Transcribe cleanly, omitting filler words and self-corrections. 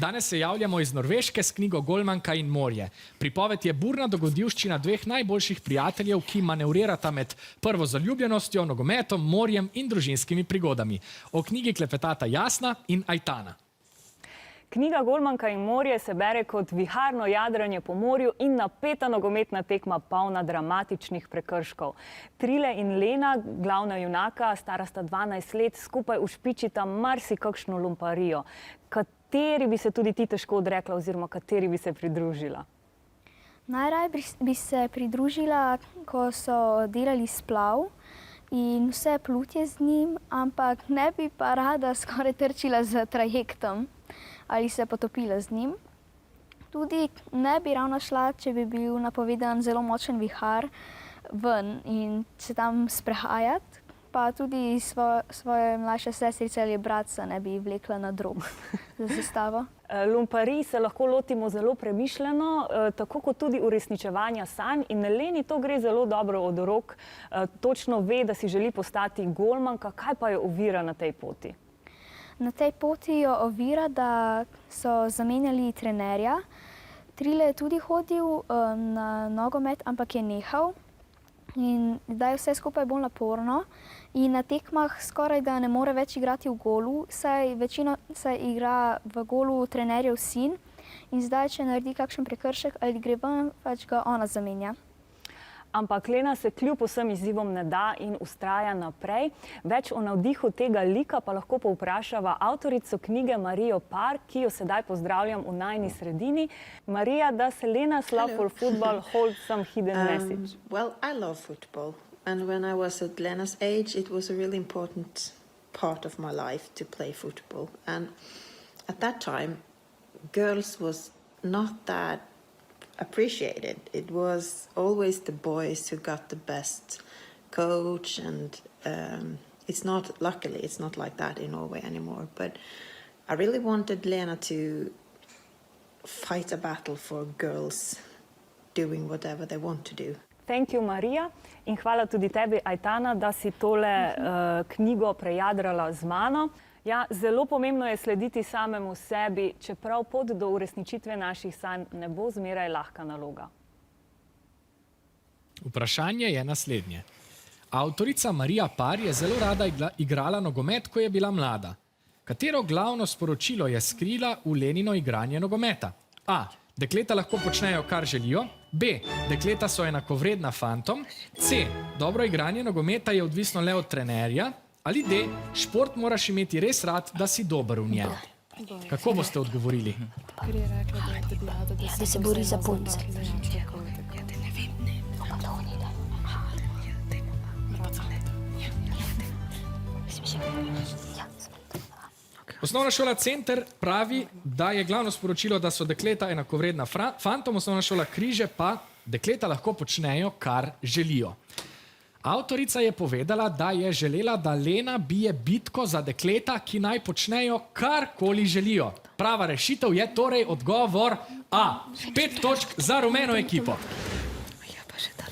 Danes se javljamo iz Norveške s knjigo Golmanka in morje. Pripoved je burna dogodivščina dveh najboljših prijateljev, ki manevrirata med prvo zaljubljenostjo, nogometom, morjem in družinskimi prigodami. O knjigi klepetata Jasna in Ajtana. Knjiga Golmanka in morje se bere kot viharno jadranje po morju in napeta nogometna tekma polna dramatičnih prekrškov. Trile in Lena, glavna junaka, stara sta 12 let, skupaj ušpičita marsikakšno lumparijo. Kateri bi se tudi ti težko odrekla oziroma kateri bi se pridružila? Najraje bi se pridružila, ko so delali splav in vse plutje z njim, ampak ne bi pa rada skoraj trčila z trajektom ali se potopila z njim. Tudi ne bi ravno šla, če bi bil napovedan zelo močen vihar ven in se tam sprehajati, pa tudi svoje mlajše sestrice ali bratca ne bi vlekla na drog za zastavo. Lumparij se lahko lotimo zelo premišljeno, tako kot tudi uresničevanja sanj, in Leni to gre zelo dobro od rok. Točno ve, da si želi postati golmanka. Kaj pa jo ovira na tej poti? Na tej poti jo ovira, da so zamenjali trenerja. Trile je tudi hodil na nogomet, ampak je nehal. In zdaj je vse skupaj bolj naporno. In na tekmah skoraj da ne more več igrati v golu, saj večino se igra v golu trenerjev sin. In zdaj, če naredi kakšen prekršek ali gre ven, pač ga ona zamenja. Ampak Lena se kljub vsem izzivom ne da in vztraja naprej. Več o navdihu tega lika pa lahko povprašava avtorico knjige Marijo Par, ki jo sedaj pozdravljam v najini sredini. Marija, does Lena's love for football hold some hidden message? Well, I love football. And when I was at Lena's age, it was a really important part of my life to play football. And at that time, girls was not that appreciated. It was always the boys who got the best coach, and luckily it's not like that in Norway anymore, but I really wanted Lena to fight a battle for girls doing whatever they want to do. Thank you, Marija, in hvala tudi tebi, Ajtana, da si tole knjigo prejadrala z mano. Ja, zelo pomembno je slediti samemu sebi, čeprav pot do uresničitve naših sanj ne bo zmeraj lahka naloga. Vprašanje je naslednje. Avtorica Marija Par je zelo rada igrala nogomet, ko je bila mlada. Katero glavno sporočilo je skrila v Lenino igranje nogometa? A. Dekleta lahko počnejo, kar želijo. B. Dekleta so enakovredna fantom. C. Dobro igranje nogometa je odvisno le od trenerja. Ali D. Šport moraš imeti res rad, da si dober v njem. Kako boste odgovorili? Da se bori za punce. Osnovna šola Center pravi, da je glavno sporočilo, da so dekleta enakovredna fantom, osnovna šola Križe pa dekleta lahko počnejo, kar želijo. Avtorica je povedala, da je želela, da Lena bije bitko za dekleta, ki naj počnejo karkoli želijo. Prava rešitev je torej odgovor A. 5 točk za rumeno ekipo. Ja, pa še da.